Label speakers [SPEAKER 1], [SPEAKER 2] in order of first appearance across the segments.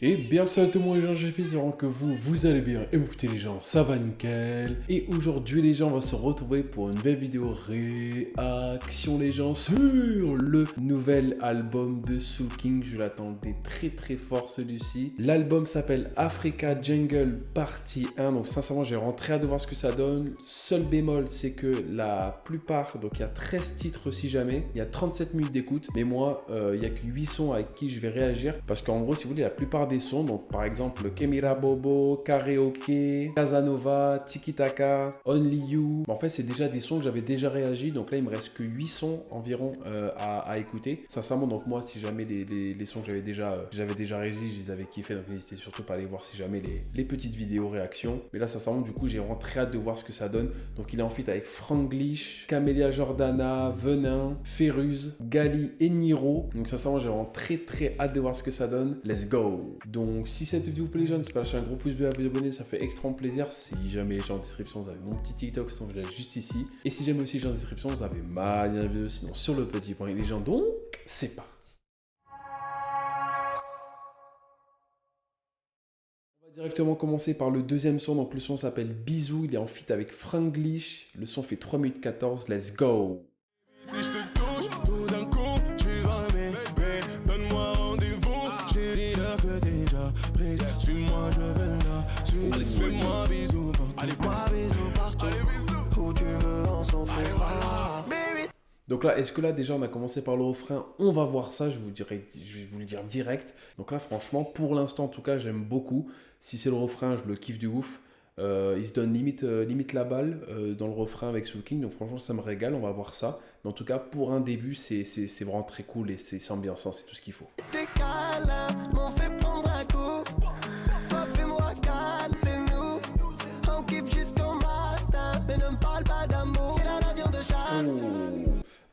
[SPEAKER 1] Et bien salut tout le monde les gens, j'espère que vous allez bien. Et écoutez les gens, ça va nickel. Et aujourd'hui les gens, on va se retrouver pour une nouvelle vidéo réaction les gens sur le nouvel album de Soul King. Je l'attendais très fort celui-ci. L'album s'appelle Africa Jungle Partie 1. Donc sincèrement j'ai rentré à de voir ce que ça donne. Seul bémol c'est que la plupart, donc il y a 13 titres si jamais, il y a 37 minutes d'écoute. Mais moi il n'y a que 8 sons avec qui je vais réagir. Parce qu'en gros si vous voulez la plupart des sons, donc par exemple Kemira Bobo, Karaoke, Casanova, Tiki Taka, Only You. En fait, c'est déjà des sons que j'avais déjà réagi, donc là il me reste que 8 sons environ à écouter. Sincèrement, donc moi, si jamais les sons que j'avais déjà réagi, je les avais kiffés, donc n'hésitez surtout pas à aller voir si jamais les petites vidéos réactions. Mais là, sincèrement, du coup, j'ai vraiment très hâte de voir ce que ça donne. Donc il est en feat avec Franglish, Camélia Jordana, Venin, Ferruz, Gali et Niro. Donc sincèrement, j'ai vraiment très hâte de voir ce que ça donne. Let's go! Donc si cette vidéo vous plaît les gens, n'hésitez pas à lâcher un gros pouce bleu, à vous abonner, ça fait extrêmement plaisir. Si jamais les gens en description, vous avez mon petit TikTok, sinon je l'ai juste ici. Et si jamais aussi les gens en description, vous avez ma dernière vidéo, sinon sur le petit point les gens. Donc c'est parti. On va directement commencer par le deuxième son. Donc le son s'appelle Bisous, il est en feat avec Franglish. Le son fait 3 minutes 14, let's go.
[SPEAKER 2] Si je te touche, tout d'un coup, tu vas m'aimer. Donne-moi rendez-vous, j'ai dit là que déjà prise. Suis-moi, je veux là. Fais-moi bisous partout. Allez, moi bisous partout. Allez, bisous. Où tu veux, on s'en fout. Baby.
[SPEAKER 1] Donc là, est-ce que là déjà on a commencé par le refrain? On va voir ça, je vais vous le dire direct. Donc là franchement, pour l'instant en tout cas, j'aime beaucoup. Si c'est le refrain, je le kiffe du ouf. Il se donne limite la balle dans le refrain avec Soul King. Donc franchement, ça me régale, on va voir ça. Mais en tout cas, pour un début, c'est vraiment très cool et c'est ambiançant, c'est tout ce qu'il faut.
[SPEAKER 2] Tes câlins m'ont fait prendre un coup. Toi, fais-moi calme, c'est nous. On kiffe jusqu'au matin, mais ne me parle pas d'amour. Et là, l'avion de chasse.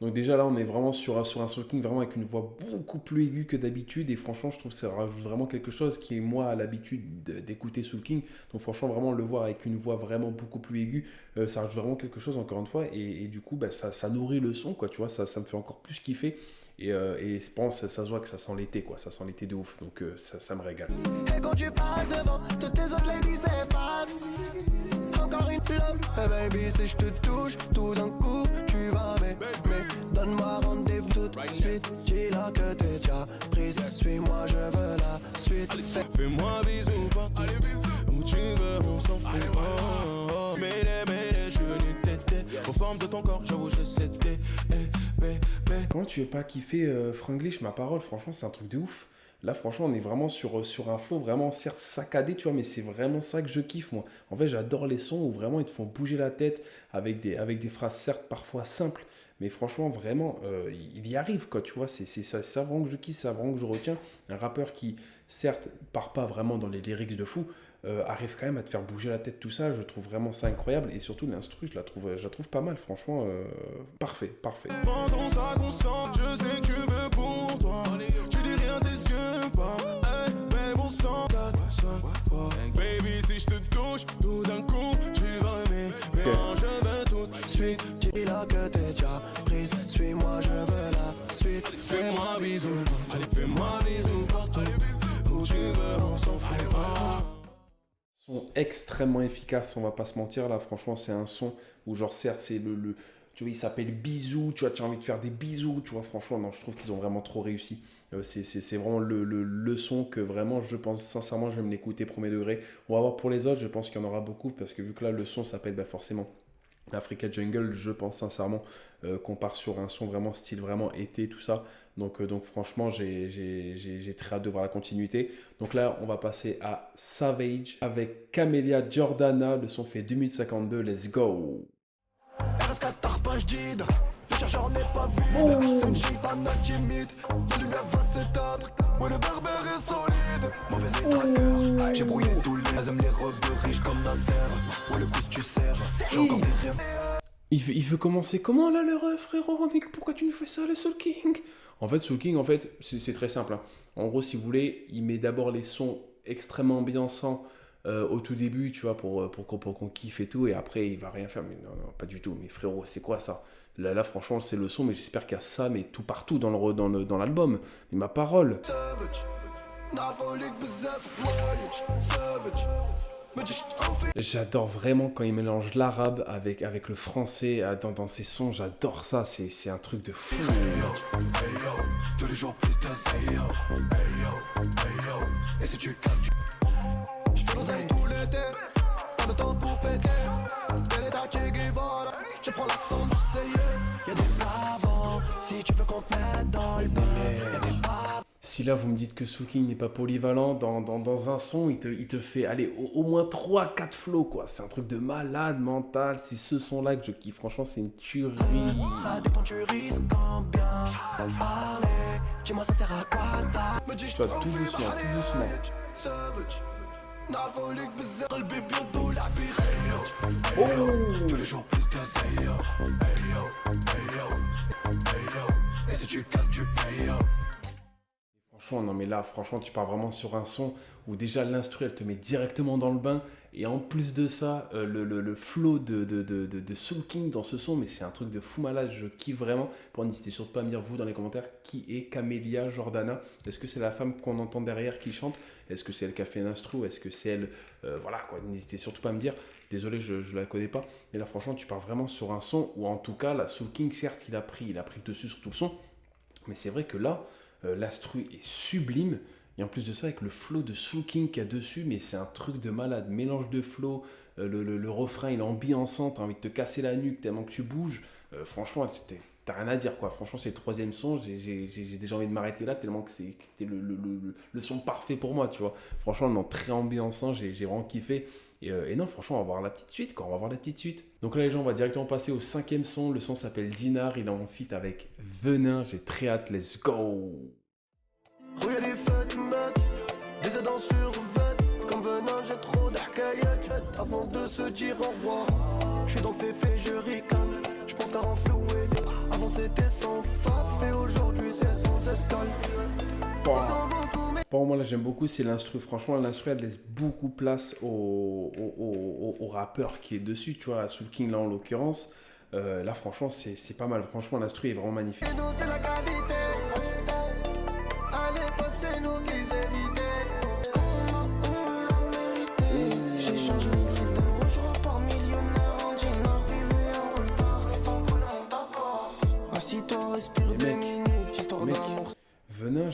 [SPEAKER 1] Donc déjà là on est vraiment sur un Soul King vraiment avec une voix beaucoup plus aiguë que d'habitude et franchement je trouve que ça rajoute vraiment quelque chose qui est moi à l'habitude d'écouter Soul King. Donc franchement vraiment le voir avec une voix vraiment beaucoup plus aiguë, ça rajoute vraiment quelque chose encore une fois et du coup bah, ça nourrit le son quoi, tu vois, ça me fait encore plus kiffer. Et je pense que ça se voit que ça sent l'été quoi, ça sent l'été de ouf, donc ça me régale.
[SPEAKER 2] Et quand tu passes devant, toutes tes autres ladies s'effacent. Encore une clope, hey baby, si je te touche, tout d'un coup, tu vas m'aimer. Donne-moi rendez-vous tout de suite, dis là que t'es déjà prise. Suis-moi, je veux la suite. Fais-moi bisous partout, allez, bisous. Où tu veux, on s'en fout. Mais je suis venu t'aider. Aux formes de ton corps, j'avoue, je sais t'aider.
[SPEAKER 1] Comment tu veux pas kiffer Franglish, ma parole, franchement c'est un truc de ouf. Là franchement on est vraiment sur un flow vraiment certes saccadé tu vois mais c'est vraiment ça que je kiffe moi. En fait j'adore les sons où vraiment ils te font bouger la tête avec des phrases certes parfois simples mais franchement vraiment il y arrive quoi tu vois. C'est ça vraiment que je kiffe, c'est ça vraiment que je retiens. Un rappeur qui certes part pas vraiment dans les lyrics de fou arrive quand même à te faire bouger la tête tout ça, je trouve vraiment ça incroyable et surtout l'instru je la trouve pas mal franchement parfait.
[SPEAKER 2] Prends ton sac, on sent, je sais que tu veux pour toi. Tu dis rien, tes yeux pas. Hey, babe, on sent 4, 5 fois. Baby, si je te touche, tout d'un coup, tu vas m'aimer. Mais je veux tout de suite. Dis là que t'es déjà prise. Suis-moi, je veux la suite. Fais-moi bisous. Allez, fais-moi bisous partout. Où tu veux, on s'en fout.
[SPEAKER 1] Son extrêmement efficace, on va pas se mentir là, franchement c'est un son où genre certes c'est tu vois il s'appelle Bisous, tu vois tu as envie de faire des bisous, tu vois franchement non je trouve qu'ils ont vraiment trop réussi. C'est vraiment le son que vraiment je pense sincèrement je vais me l'écouter premier degré. On va voir pour les autres, je pense qu'il y en aura beaucoup parce que vu que là le son s'appelle bah, forcément Africa Jungle, je pense sincèrement qu'on part sur un son vraiment style vraiment été, tout ça. Donc franchement, j'ai très hâte de voir la continuité. Donc là, on va passer à Savage avec Camélia Jordana. Le son fait 2 minutes 52, let's go.
[SPEAKER 2] RS4 tarpage d'hydre. Le chargeur n'est pas vide. C'est une gitane timide. La lumière va s'éteindre. Ouais, le berbère est solide. Mauvais traqueur. J'ai brouillé tous les. Elles aiment les robes de riches comme Nasser. Ouais, le pouce tu serres. J'ai encore des rêves.
[SPEAKER 1] Il veut commencer comment là, le ref, frérot? Mais pourquoi tu nous fais ça, le Soul King? En fait, Soul King, en fait, c'est très simple. Hein. En gros, si vous voulez, il met d'abord les sons extrêmement ambiançants au tout début, tu vois, pour qu'on kiffe et tout, et après, il va rien faire. Mais non, pas du tout. Mais frérot, c'est quoi ça? Là, franchement, c'est le son, mais j'espère qu'il y a ça, mais tout partout dans l'album. Mais ma parole. J'adore vraiment quand il mélange l'arabe avec le français dans ses sons, j'adore ça, c'est un truc de fou.
[SPEAKER 2] Tous les jours plus de zéro. Et si tu casses, je fais l'oseille tout l'été. Pas de temps pour fêter. Quel est ta Che Guevara? Je prends l'accent marseillais. Y'a des flavants, si tu veux qu'on te mette dans le bain. Y'a des pavants.
[SPEAKER 1] Si là vous me dites que Soulking n'est pas polyvalent, dans un son il te fait aller au moins 3-4 flows quoi. C'est un truc de malade mental, c'est ce son là que je kiffe, franchement c'est une tuerie.
[SPEAKER 2] Ça dépend du risque, quand bien parler. Dis-moi ça sert à quoi de
[SPEAKER 1] Tu vois, tout doucement, tout doucement.
[SPEAKER 2] Tous les jours plus de zéro. Et si tu casses, tu payes.
[SPEAKER 1] Franchement, non mais là, franchement, tu pars vraiment sur un son où déjà l'instru, elle te met directement dans le bain. Et en plus de ça, le flow de Soulking dans ce son, mais c'est un truc de fou malade, je kiffe vraiment. Pour n'hésitez surtout pas à me dire, vous, dans les commentaires, qui est Camélia Jordana. Est-ce que c'est la femme qu'on entend derrière qui chante? Est-ce que c'est elle qui a fait l'instru? Est-ce que c'est elle? Voilà, quoi, n'hésitez surtout pas à me dire. Désolé, je ne la connais pas. Mais là, franchement, tu pars vraiment sur un son où, en tout cas, là, Soulking, certes, il a pris le dessus sur tout le son. Mais c'est vrai que là, l'instru est sublime. Et en plus de ça, avec le flow de Soulking qu'il y a dessus, mais c'est un truc de malade. Mélange de flow, le refrain, il est ambiançant, t'as envie de te casser la nuque tellement que tu bouges. Franchement, t'as rien à dire, quoi. Franchement, c'est le troisième son. J'ai déjà envie de m'arrêter là, tellement que c'était le son parfait pour moi, tu vois. Franchement, non, très ambiançant, j'ai vraiment kiffé. Et non, franchement, on va voir la petite suite, quoi. On va voir la petite suite. Donc là, les gens, on va directement passer au cinquième son. Le son s'appelle Dinar. Il est en feat avec Venin. J'ai très hâte. Let's go!
[SPEAKER 2] Rouiller les fêtes, mec, des aidants sur vêt. Comme Venin, j'ai trop d'arcaillettes. Avant de se dire au revoir, je suis dans le féfé, je ricane. Je pense qu'à renflouer. Avant c'était sans faf, et aujourd'hui c'est sans escale.
[SPEAKER 1] Pour moi, là, j'aime beaucoup, c'est l'instru. Franchement, l'instru, elle laisse beaucoup place au rappeur qui est dessus, tu vois, à Soulking, là, en l'occurrence. Là, franchement, c'est pas mal. Franchement, l'instru est vraiment magnifique.
[SPEAKER 2] Et nous, c'est la qualité. À l'époque, c'est nous qui évitaient. On a mérité. J'échange milliers d'euros, je repars millionnaire en dinar. Arrivé en retard, et ton coule mon d'accord. Assis-toi, respire 2 minutes, histoire d'amour.
[SPEAKER 1] Venin,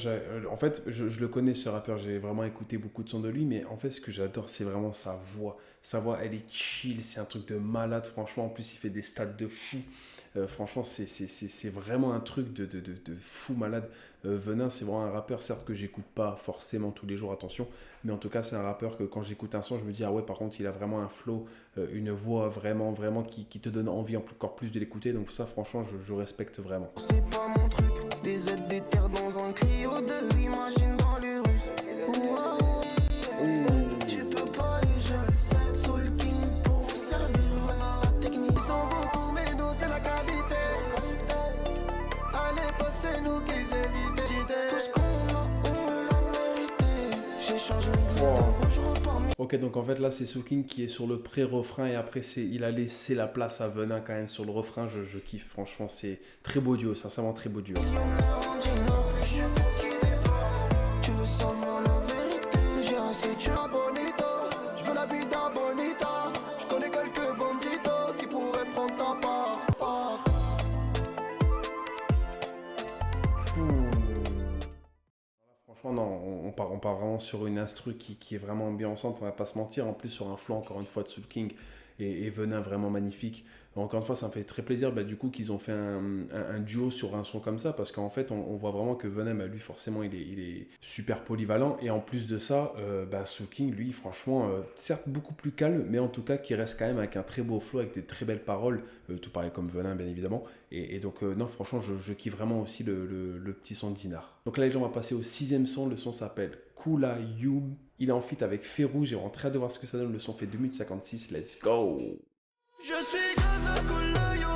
[SPEAKER 1] en fait, je le connais ce rappeur, j'ai vraiment écouté beaucoup de sons de lui, mais en fait, ce que j'adore, c'est vraiment sa voix. Sa voix, elle est chill, c'est un truc de malade, franchement. En plus, il fait des stats de fou. Franchement, c'est vraiment un truc de fou malade. Venin, c'est vraiment un rappeur, certes, que j'écoute pas forcément tous les jours, attention, mais en tout cas, c'est un rappeur que quand j'écoute un son, je me dis, ah ouais, par contre, il a vraiment un flow, une voix vraiment qui te donne envie encore plus de l'écouter. Donc ça, franchement, je respecte vraiment.
[SPEAKER 2] C'est pas mon truc, des aides, des terres dans un Clio 2, imagine dans les Russes. Tu peux pas les jeunes, Soulking pour vous servir, venant la technique. Ils sont beaucoup, mais nous c'est la qualité. À l'époque, c'est nous qui évitaient. Tout ce qu'on a mérité. J'échange milliers d'euros, je repars.
[SPEAKER 1] Ok, donc en fait là c'est Soulking qui est sur le pré-refrain et après il a laissé la place à Venin quand même sur le refrain. Je kiffe, franchement, c'est très beau duo, sincèrement très beau duo.
[SPEAKER 2] Millionnaire en dinar, je sais pas qui débat. Tu veux savoir la vérité, j'ai assez tué à Bonito. Je veux la vie d'un Bonita. Je connais quelques banditos qui pourraient prendre ta part.
[SPEAKER 1] Franchement, non, on part vraiment sur une instru qui est vraiment ambiançante, on va pas se mentir. En plus, sur un flow, encore une fois, de Soulking et Venin, vraiment magnifique. Encore une fois, ça me fait très plaisir du coup qu'ils ont fait un duo sur un son comme ça, parce qu'en fait, on voit vraiment que Venin, lui, forcément, il est super polyvalent. Et en plus de ça, Soulking, lui, franchement, certes beaucoup plus calme, mais en tout cas, qui reste quand même avec un très beau flow, avec des très belles paroles, tout pareil comme Venin, bien évidemment. Et donc, non, franchement, je kiffe vraiment aussi le petit son de Dinar. Donc là, les gens, on va passer au sixième son. Le son s'appelle Kula Youb. Il est en feat avec Ferrou. J'ai vraiment très hâte de voir ce que ça donne. Le son fait 2 minutes 56. Let's go!
[SPEAKER 2] Je suis Gaza Kulayo,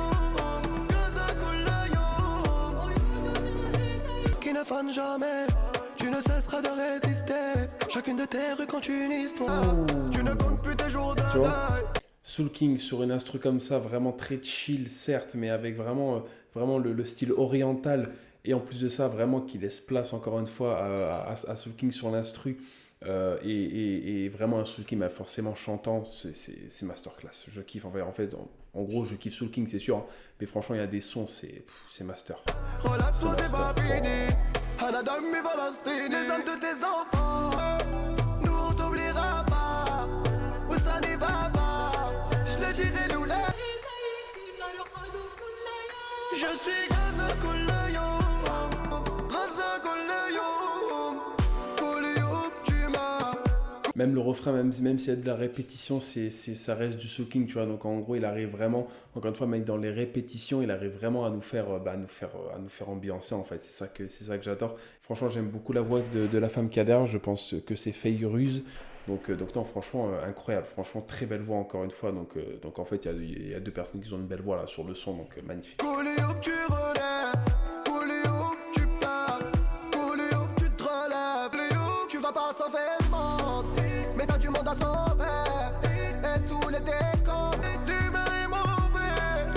[SPEAKER 2] qui ne fane jamais. Tu ne cesseras de résister. Chacune de tes rues quand une histoire. Tu ne comptes plus tes jours de deuil.
[SPEAKER 1] Soulking sur une instru comme ça, vraiment très chill, certes, mais avec vraiment le style oriental et en plus de ça, vraiment qu'il laisse place encore une fois à Soul King sur l'instru. Et vraiment un Soul King forcément chantant, c'est masterclass. Je kiffe en fait, en gros je kiffe Soul King c'est sûr, hein, mais franchement il y a des sons, c'est master.
[SPEAKER 2] Relax-toi, c'est pas fini. Anadam et Valastine, les âmes de tes enfants. Nous on t'oubliera pas. Où ça n'y va pas. Je le dirai nous là. Je suis Gaza Kouleyoum. Gaza Kouleyoum. Kouleyoum, tu m'as.
[SPEAKER 1] Même le refrain, même s'il y a de la répétition, ça reste du Soul King, tu vois. Donc en gros, il arrive vraiment, encore une fois, mec, dans les répétitions, il arrive vraiment à nous faire ambiancer, en fait. C'est ça que j'adore. Franchement, j'aime beaucoup la voix de la femme qui a derrière. Je pense que c'est Fayuruz. Donc non, franchement, incroyable. Franchement, très belle voix, encore une fois. Donc en fait, il y a deux personnes qui ont une belle voix là sur le son, donc magnifique.
[SPEAKER 2] Kouleyoum, tu relèves. Kouleyoum, tu pars. Kouleyoum, tu te relèves. Kouleyoum, tu vas pas sauver le monde. Mais t'as du monde à sauver. Et sous les décombres, l'humain est mauvais.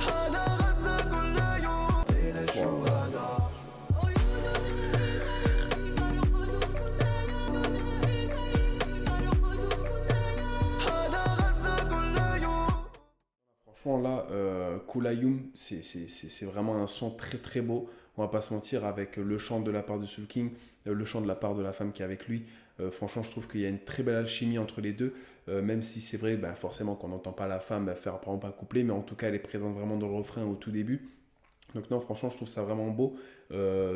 [SPEAKER 2] Ana Gaza Kouleyoum. Et les chouhada. Ana Gaza Kouleyoum.
[SPEAKER 1] Franchement, là, Kouleyoum, c'est vraiment un son très très beau. On va pas se mentir, avec le chant de la part de Soul King, le chant de la part de la femme qui est avec lui. Franchement, je trouve qu'il y a une très belle alchimie entre les deux. Même si c'est vrai, forcément qu'on n'entend pas la femme faire par exemple un couplet, mais en tout cas, elle est présente vraiment dans le refrain au tout début. Donc non, franchement, je trouve ça vraiment beau.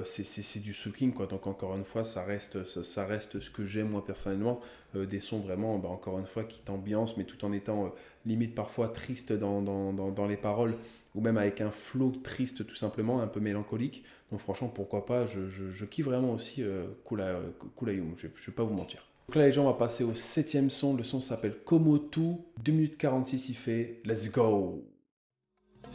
[SPEAKER 1] C'est du Soul King, quoi. Donc encore une fois, ça reste ce que j'aime moi personnellement. Des sons vraiment, encore une fois, qui t'ambiancent, mais tout en étant limite parfois triste dans les paroles, ou même avec un flow triste tout simplement, un peu mélancolique. Donc franchement, pourquoi pas, je kiffe vraiment aussi Kouleyoum, je ne vais pas vous mentir. Donc là les gens, on va passer au 7e son. Le son s'appelle Komotu, 2 minutes 46 il fait. Let's go!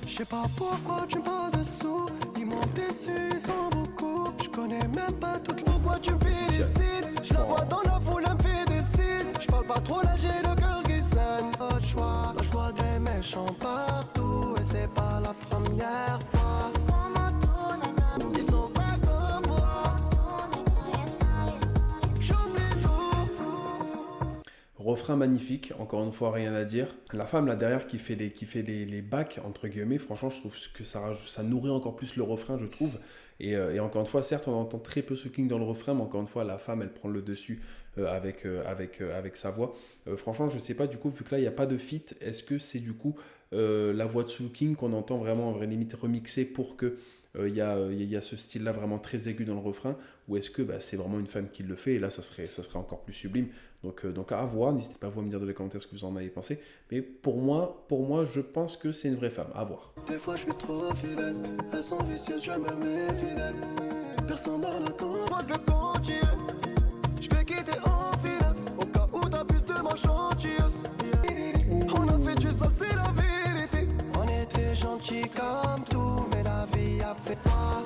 [SPEAKER 2] Je sais pas pourquoi tu me parles de sous. Ils m'ont déçu, ils sont beaucoup. Je connais même pas tout. Pourquoi tu me félicites? Je la vois dans la foule, elle me fait des signes. Je parle pas trop, là j'ai le cœur qui saigne. Pas de choix, là je vois des méchants partout. Et c'est pas la première fois. Ils sont pas comme moi. J'oublie tout.
[SPEAKER 1] Refrain magnifique, encore une fois rien à dire. La femme là derrière qui fait les bacs entre guillemets, franchement je trouve que ça nourrit encore plus le refrain, je trouve. Et encore une fois, certes on entend très peu Soul King dans le refrain, mais encore une fois la femme elle prend le dessus avec sa voix. Franchement je sais pas du coup, vu que là il n'y a pas de feat, est-ce que c'est du coup la voix de Soul King qu'on entend vraiment en vrai limite remixée pour que il y a ce style-là vraiment très aigu dans le refrain, ou est-ce que c'est vraiment une femme qui le fait, et là ça serait encore plus sublime. Donc à voir, n'hésitez pas à vous me dire dans les commentaires ce que vous en avez pensé, mais pour moi je pense que c'est une vraie femme, à voir.
[SPEAKER 2] Des fois je suis trop fidèle. Elles sont vicieuses, je me mets fidèle. Personne dans le camp, le cantier. Je vais quitter en finesse. Au cas où t'abuses de ma gentillesse. On a fait du ça, c'est la vérité. On était gentils comme tout, mais la vie a fait froid.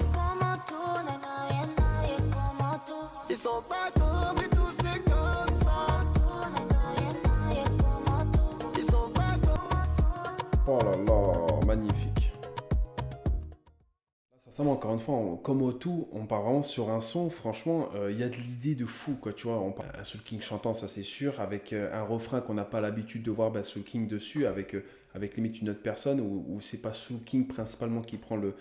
[SPEAKER 2] Ils sont pas comme et tout, c'est comme ça. Ils sont pas comme.
[SPEAKER 1] Oh là là, magnifique. Sincèrement, encore une fois, comme au tout, on part vraiment sur un son, franchement, il y a de l'idée de fou, quoi, tu vois. On part un Soul King chantant, ça c'est sûr, avec un refrain qu'on n'a pas l'habitude de voir Soul King dessus, avec limite une autre personne, où c'est pas Soul King principalement qui prend le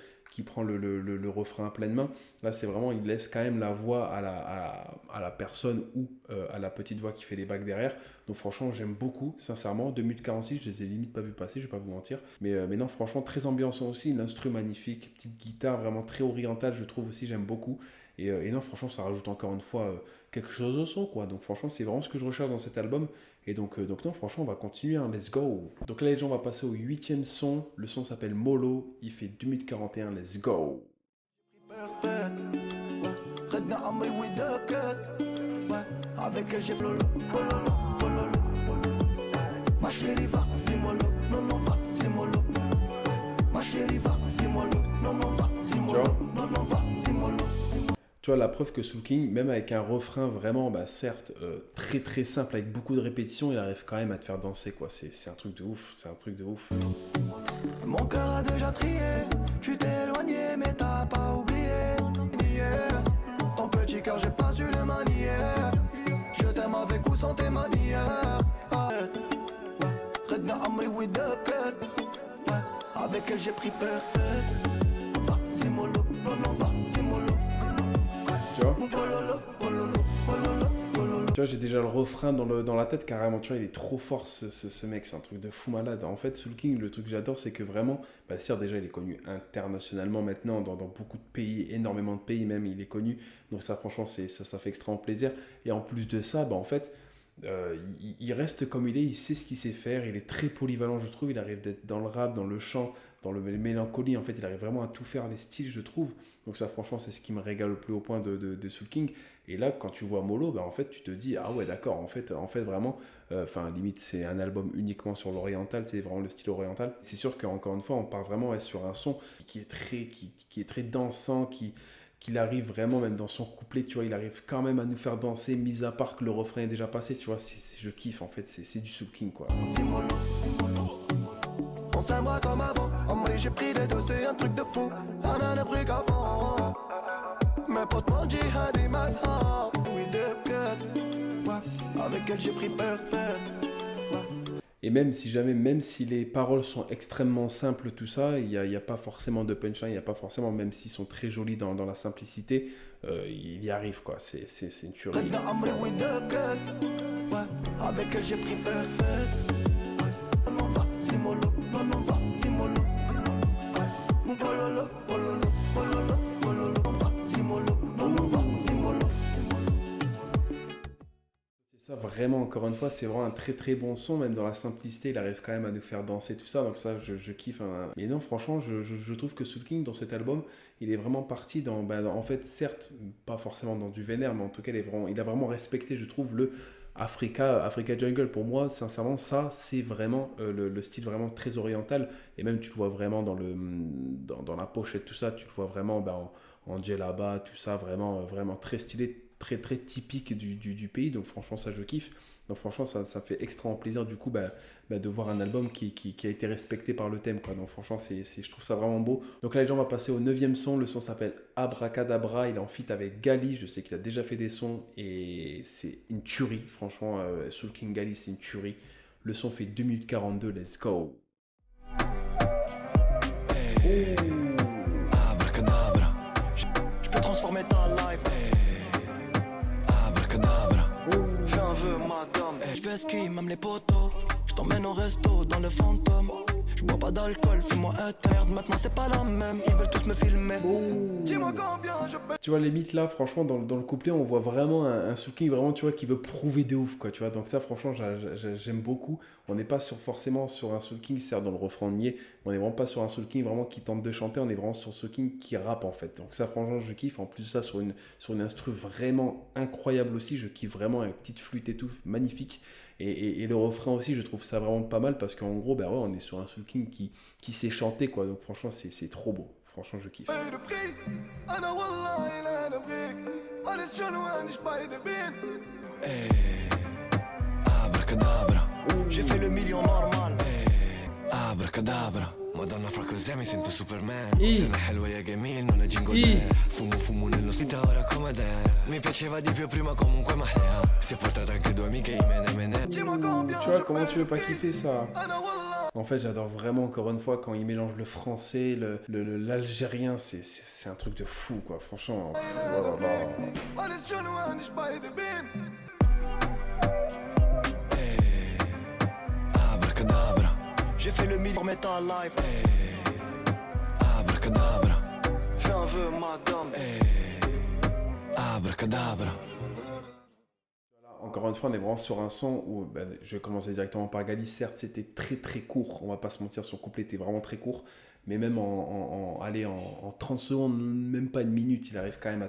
[SPEAKER 1] refrain à pleine main. Là, c'est vraiment, il laisse quand même la voix à la personne ou à la petite voix qui fait les bacs derrière. Donc franchement, j'aime beaucoup, sincèrement. 2 minutes 46, je les ai limite pas vu passer, je vais pas vous mentir. Mais non, franchement, très ambiançant aussi, l'instru magnifique, petite guitare vraiment très orientale, je trouve aussi, j'aime beaucoup. Et non, franchement, ça rajoute encore une fois quelque chose au son, quoi. Donc franchement, c'est vraiment ce que je recherche dans cet album. Et donc non, franchement, on va continuer, hein, let's go. Donc là, les gens, on va passer au 8e son. Le son s'appelle Molo, il fait 2 minutes 41, let's go.
[SPEAKER 2] Redna Amri with the cut. Avec elle j'ai blolo, bololo, bololo. Ma chérie va, c'est mollo, non non va, c'est mollo. Ma chérie va, c'est mollo, non non va, c'est mollo, non non va, c'est mollo.
[SPEAKER 1] Tu vois, la preuve que Soul King, même avec un refrain vraiment, bah, certes, très très simple, avec beaucoup de répétitions, il arrive quand même à te faire danser, quoi. C'est un truc de ouf, c'est un truc de ouf.
[SPEAKER 2] Mon cœur a déjà trié, tu t'es éloigné mais t'as pas oublié d'hier. Ton petit cœur j'ai pas su le manier. Je t'aime avec ou sans tes manières. Redna Amri with the cut. Avec elle j'ai pris peur. Va, c'est mollo, non non va, c'est mollo.
[SPEAKER 1] Tu vois? Tu vois, j'ai déjà le refrain dans la tête carrément, tu vois, il est trop fort ce mec, c'est un truc de fou malade. En fait, Soul King, le truc que j'adore, c'est que vraiment, bah, certes déjà il est connu internationalement maintenant, dans beaucoup de pays, énormément de pays même, il est connu. Donc ça franchement, ça fait extrêmement plaisir. Et en plus de ça, bah, en fait, il reste comme il est, il sait ce qu'il sait faire, il est très polyvalent je trouve, il arrive d'être dans le rap, dans le chant, dans le mélancolie, en fait il arrive vraiment à tout faire les styles je trouve. Donc ça franchement c'est ce qui me régale le plus haut point de Soul King. Et là quand tu vois Molo, bah, en fait tu te dis ah ouais d'accord, en fait vraiment, enfin limite c'est un album uniquement sur l'oriental, c'est vraiment le style oriental. C'est sûr qu'encore une fois on part vraiment sur un son qui est très dansant, qu'il arrive vraiment, même dans son couplet, tu vois, il arrive quand même à nous faire danser, mis à part que le refrain est déjà passé, tu vois, je kiffe en fait, c'est du Soul King quoi.
[SPEAKER 2] On s'aimera comme avant. En vrai, j'ai pris les deux, c'est un truc de fou. On en a pris qu'avant. Mes potes m'ont dit, ah, des mal, ah, oui, de cut. Ouais, avec elle, j'ai pris peur.
[SPEAKER 1] Et même si les paroles sont extrêmement simples, tout ça, il y a pas forcément de punchline, il n'y a pas forcément, même s'ils sont très jolis dans la simplicité, il y arrive quoi, c'est une tuerie.
[SPEAKER 2] Redna Amri with the cut. Ouais, avec elle, j'ai pris peur. Ouais, non, va, c'est mollo. Non, non, va, c'est mollo. Ouais, pololo, pololo, pololo, pololo. Non, va, c'est mollo. Non, non, va, c'est mollo.
[SPEAKER 1] C'est ça vraiment, encore une fois, c'est vraiment un très très bon son, même dans la simplicité, il arrive quand même à nous faire danser tout ça, donc ça je kiffe. Hein. Mais non, franchement, je trouve que Soul King dans cet album, il est vraiment parti en fait, certes, pas forcément dans du vénère, mais en tout cas, il a vraiment respecté, je trouve, le Africa Jungle. Pour moi, sincèrement, ça, c'est vraiment le style vraiment très oriental, et même tu le vois vraiment dans la pochette, tout ça, tu le vois vraiment en djellaba, tout ça, vraiment très stylé, très très typique du pays, donc franchement ça je kiffe. Donc franchement ça fait extrêmement plaisir du coup de voir un album qui a été respecté par le thème quoi. Donc franchement je trouve ça vraiment beau. Donc là les gens on va passer au 9e son, le son s'appelle Abracadabra, il est en feat avec Gali, je sais qu'il a déjà fait des sons et c'est une tuerie, franchement Soul King Gali c'est une tuerie. Le son fait 2 minutes 42, let's go.
[SPEAKER 2] Abracadabra, je peux transformer ta life. Abracadabra, fais un vœu madame. Je fais ski, même les potos. Je t'emmène au resto dans le fantôme. Je bois pas d'alcool, fais-moi un merde. Maintenant c'est pas la même, ils veulent tous me filmer. Dis-moi combien je peux.
[SPEAKER 1] Tu vois, limite là, franchement, dans le couplet, on voit vraiment un Soul King, vraiment, tu vois, qui veut prouver de ouf, quoi, tu vois. Donc ça, franchement, j'aime beaucoup. On n'est pas forcément sur un Soul King, certes, dans le refrain, on y est. On n'est vraiment pas sur un Soul King vraiment qui tente de chanter, on est vraiment sur Soul King qui rappe, en fait. Donc ça, franchement, je kiffe. En plus de ça, sur une instru vraiment incroyable aussi, je kiffe vraiment, avec petite flûte et tout, magnifique. Et le refrain aussi, je trouve ça vraiment pas mal, parce qu'en gros, ben ouais, on est sur un Soul King qui sait chanter, quoi. Donc franchement, c'est trop beau. Franchement, je kiffe.
[SPEAKER 2] Abracadabra, j'ai fait le million normal. Abracadabra, Madonna fra cos'è mi sento Superman. Sei una helwa ya gamil, non è jingle. Fumo nello sita ora come te. Mi piaceva di più prima comunque ma si è portata anche due amiche mene.
[SPEAKER 1] Tu vois comment tu veux pas kiffer ça? En fait, j'adore vraiment, encore une fois, quand il mélange le français, l'algérien, c'est un truc de fou, quoi, franchement.
[SPEAKER 2] Abracadabra, j'ai fait le million metal live. Abracadabra, fais un vœu madame. Abracadabra.
[SPEAKER 1] Encore une fois, on est vraiment sur un son où je commençais directement par Gali. Certes, c'était très très court, on va pas se mentir, son couplet était vraiment très court, mais même en 30 secondes, même pas une minute, il arrive quand même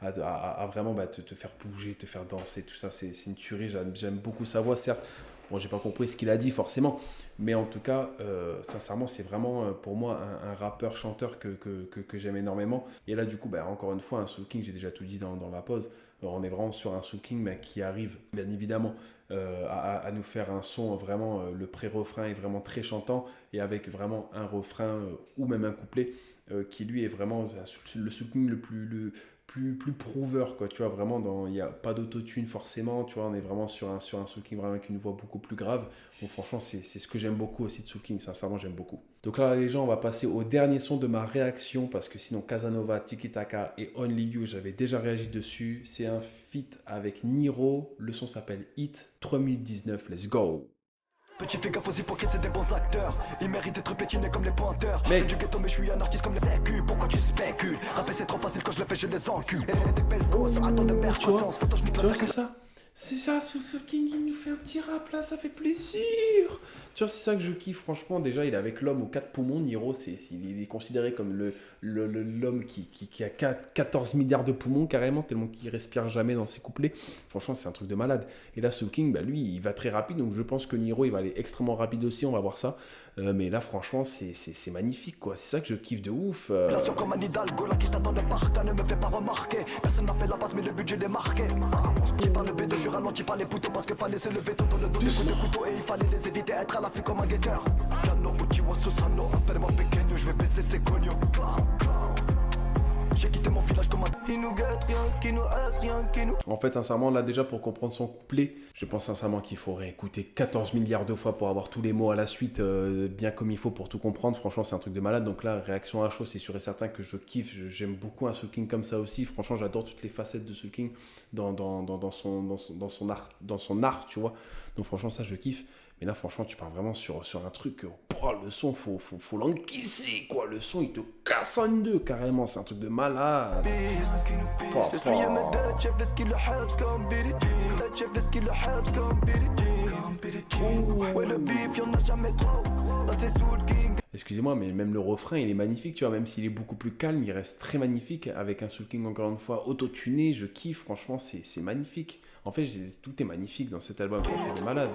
[SPEAKER 1] à vraiment te faire bouger, te faire danser, tout ça, c'est une tuerie. J'aime beaucoup sa voix, certes. Bon, j'ai pas compris ce qu'il a dit forcément, mais en tout cas, sincèrement, c'est vraiment pour moi un rappeur-chanteur que j'aime énormément. Et là, du coup, encore une fois, un Soul King, j'ai déjà tout dit dans la pause. On est vraiment sur un Soul King qui arrive, bien évidemment, à nous faire un son vraiment, le pré-refrain est vraiment très chantant et avec vraiment un refrain ou même un couplet qui lui est vraiment le Soul King le plus prouveur, quoi, tu vois, vraiment, il n'y a pas d'autotune forcément, tu vois, on est vraiment sur un Soul King vraiment avec une voix beaucoup plus grave. Donc franchement, c'est ce que j'aime beaucoup aussi de Soul King, sincèrement, j'aime beaucoup. Donc là, les gens, on va passer au dernier son de ma réaction, parce que sinon, Casanova, Tiki Taka et Only You, j'avais déjà réagi dessus. C'est un feat avec Niro, le son s'appelle Hit, 3 minutes 19, let's go.
[SPEAKER 2] Petit fais gaffe aux hypocrites, c'est des bons acteurs. Ils méritent d'être pétinés comme les pointeurs.
[SPEAKER 1] Mec.
[SPEAKER 2] Du ghetto, mais je suis un artiste comme les sécu. Pourquoi tu spécules? Rapper c'est trop facile, quand je le fais, je les encule. Et des belles gosses, attends de merde, croissance. Photo, je nique la
[SPEAKER 1] c'est ça. C'est ça, Soul King, il nous fait un petit rap là, ça fait plaisir. Tu vois, c'est ça que je kiffe, franchement. Déjà, il est avec l'homme aux 4 poumons. Niro, il est considéré comme l'homme qui a 14 milliards de poumons, carrément, tellement qu'il respire jamais dans ses couplets. Franchement, c'est un truc de malade. Et là, Soul King, lui, il va très rapide. Donc, je pense que Niro, il va aller extrêmement rapide aussi. On va voir ça. Mais là, franchement, c'est magnifique, quoi. C'est ça que je kiffe de ouf.
[SPEAKER 2] Bien sûr, comme un Hidalgo, là qui je t'attends de parc, ne me fais pas remarquer. Personne n'a fait la passe, mais le budget est marqué. J'ai pas le B2, je ralentis pas les poteaux parce que fallait se lever tôt dans le dos des coups de couteau et il fallait les éviter, être à l'affût comme un guetteur. Cano, Uchi, Wasusano, appelle-moi pequeño, je vais baisser ses cognos. J'ai quitté mon village comme un... Il nous guette, rien qui nous reste, rien qui nous...
[SPEAKER 1] En fait, sincèrement, là, déjà, pour comprendre son couplet, je pense sincèrement qu'il faut réécouter 14 milliards de fois pour avoir tous les mots à la suite, bien comme il faut pour tout comprendre. Franchement, c'est un truc de malade. Donc là, réaction à chaud, c'est sûr et certain que je kiffe. J'aime beaucoup un Soul King comme ça aussi. Franchement, j'adore toutes les facettes de Soul King dans son art, tu vois. Donc franchement, ça, je kiffe. Mais là, franchement, tu pars vraiment sur un truc... le son, faut l'encaisser, quoi. Le son, il te casse en deux, carrément. C'est un truc de malade. Excusez-moi, mais même le refrain, il est magnifique, tu vois. Même s'il est beaucoup plus calme, il reste très magnifique. Avec un Soul King, encore une fois, autotuné. Je kiffe, franchement, c'est magnifique. En fait, tout est magnifique dans cet album, c'est de malade.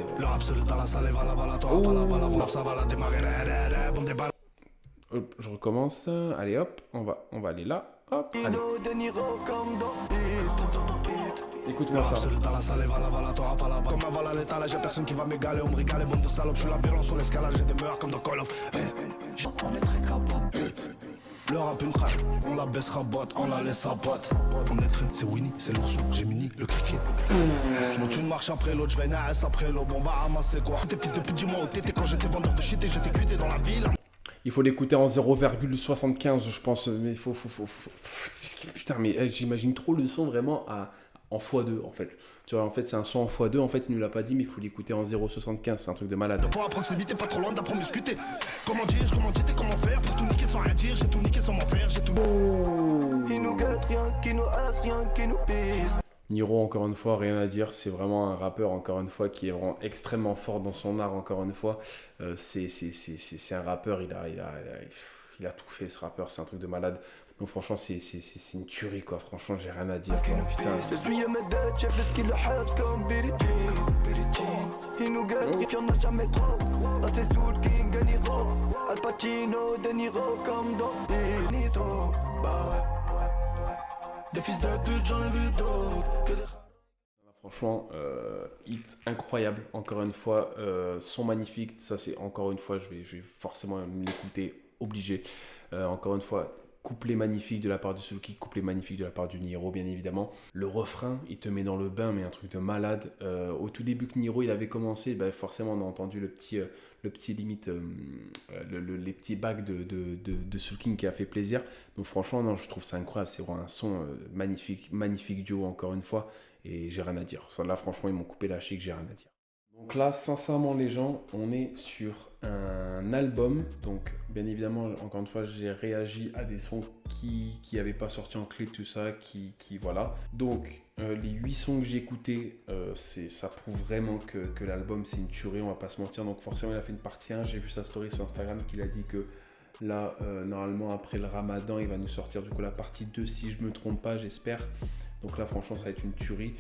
[SPEAKER 1] Je recommence. Allez, hop, on va aller là. Hop, allez. Écoute-moi ça.
[SPEAKER 3] Comme avant la l'étalage, y'a personne qui va m'égaler. On me régale, bande de salopes. Je suis la violence sur l'escalade, j'ai des meurs comme dans Call of.
[SPEAKER 2] On est très capable.
[SPEAKER 3] Le rap une craque, on la baissera botte, on la laisse à botte. On est très, c'est Winnie, c'est l'ourson, j'ai mini, le criquet. Je monte une marche après l'autre, je vais naïs après l'aube, on va ramasser quoi. T'es fils depuis 10 mois au TT quand j'étais vendeur de shit et j'étais cuité dans la ville.
[SPEAKER 1] Il faut l'écouter en 0,75, je pense, mais il faut... Putain, mais j'imagine trop le son vraiment en x2, en fait. Tu vois, en fait, c'est un son en x2, en fait, il ne nous l'a pas dit, mais il faut l'écouter en 0,75, c'est un truc de malade.
[SPEAKER 3] Pour la proximité, pas trop loin d'apprendre à discuter. Comment dire, comment dire, comment faire, pour tout niquer sans rien dire, j'ai tout niqué sans m'en faire, j'ai tout...
[SPEAKER 2] Il nous guette, rien qui nous reste, rien qui nous pisse.
[SPEAKER 1] Niro, encore une fois, rien à dire, c'est vraiment un rappeur, encore une fois, qui est vraiment extrêmement fort dans son art, encore une fois. C'est un rappeur, il a tout fait, ce rappeur, c'est un truc de malade. Donc franchement, c'est une tuerie, quoi. Franchement, j'ai rien à dire, quoi. Putain.
[SPEAKER 2] Il nous guette, il y en a jamais trop. Là c'est Soul King, Niro, Al Pacino, De Niro, comme dans Nito. Bah ouais. Des fils de pute, j'en ai vu d'autres.
[SPEAKER 1] Franchement, hit incroyable, encore une fois, son magnifique, ça c'est encore une fois, je vais forcément l'écouter, obligé. Encore une fois, couplet magnifique de la part de Soul King, couplet magnifique de la part du Niro, bien évidemment. Le refrain, il te met dans le bain, mais un truc de malade. Au tout début que Niro il avait commencé, forcément on a entendu le petit limite, les petits bacs de Soul King qui a fait plaisir. Donc franchement, non, je trouve ça incroyable, c'est vraiment un son magnifique duo, encore une fois. Et j'ai rien à dire. Là, franchement, ils m'ont coupé la chic, j'ai rien à dire. Donc là, sincèrement, les gens, on est sur un album. Donc, bien évidemment, encore une fois, j'ai réagi à des sons qui n'avaient pas sorti en clip, tout ça, qui voilà. Donc, les 8 sons que j'ai écoutés, ça prouve vraiment que l'album, c'est une tuerie, on va pas se mentir. Donc, forcément, il a fait une partie 1. J'ai vu sa story sur Instagram qu'il a dit que Là, normalement, après le Ramadan, il va nous sortir du coup la partie 2, si je me trompe pas, j'espère. Donc là, franchement, ça va être une tuerie.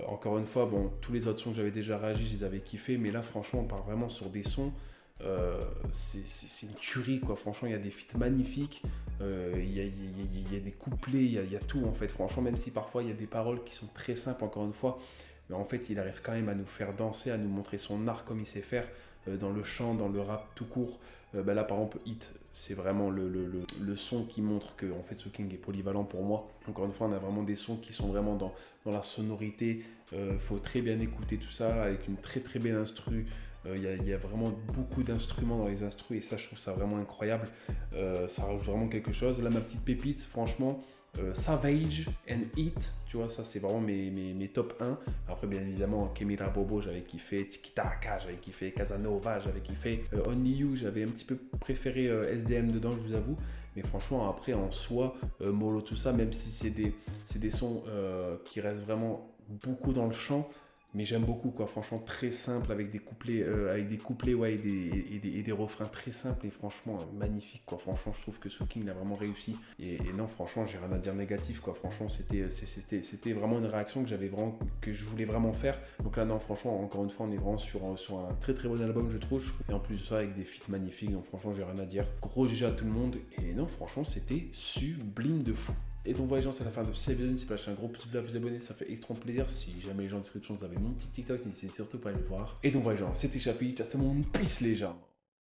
[SPEAKER 1] Encore une fois, bon, tous les autres sons que j'avais déjà réagi, je les avais kiffés. Mais là, franchement, on part vraiment sur des sons. C'est une tuerie, quoi. Franchement, il y a des feats magnifiques. Il y a des couplets, il y a tout, en fait. Franchement, même si parfois, il y a des paroles qui sont très simples, encore une fois. Mais en fait, il arrive quand même à nous faire danser, à nous montrer son art comme il sait faire, dans le chant, dans le rap tout court. Là, par exemple, Hit, c'est vraiment le son qui montre que en fait, Soking est polyvalent pour moi. Encore une fois, on a vraiment des sons qui sont vraiment dans la sonorité. Faut très bien écouter tout ça, avec une très très belle instru. Il y a vraiment beaucoup d'instruments dans les instrus, et ça, je trouve ça vraiment incroyable. Ça rajoute vraiment quelque chose. Là, ma petite pépite, franchement... Savage and Hit, tu vois, ça c'est vraiment mes top 1. Après, bien évidemment, Kemira Bobo, j'avais kiffé, Tiki Taka, j'avais kiffé, Casanova, j'avais kiffé, Only You, j'avais un petit peu préféré SDM dedans, je vous avoue. Mais franchement, après, en soi, Molo, tout ça, même si c'est des sons qui restent vraiment beaucoup dans le chant, mais j'aime beaucoup, quoi. Franchement, très simple, avec des couplets, ouais, et des refrains très simples, et franchement, magnifique, quoi. Franchement, je trouve que Soking l'a vraiment réussi. Et non, franchement, j'ai rien à dire négatif, quoi. Franchement, c'était vraiment une réaction que je voulais vraiment faire. Donc là, non, franchement, encore une fois, on est vraiment sur un très très bon album, je trouve. Et en plus de ça, avec des feats magnifiques. Donc franchement, j'ai rien à dire. Gros GG à tout le monde. Et non, franchement, c'était sublime de fou. Et donc voilà les gens, c'est la fin de cette vidéo. N'hésitez pas à lâcher un gros pouce bleu, à vous abonner, ça fait extrêmement plaisir. Si jamais les gens en description, vous avez mon petit TikTok, n'hésitez surtout pas à aller le voir. Et donc voilà les gens, c'était Chapi, ciao tout le monde, peace les gens.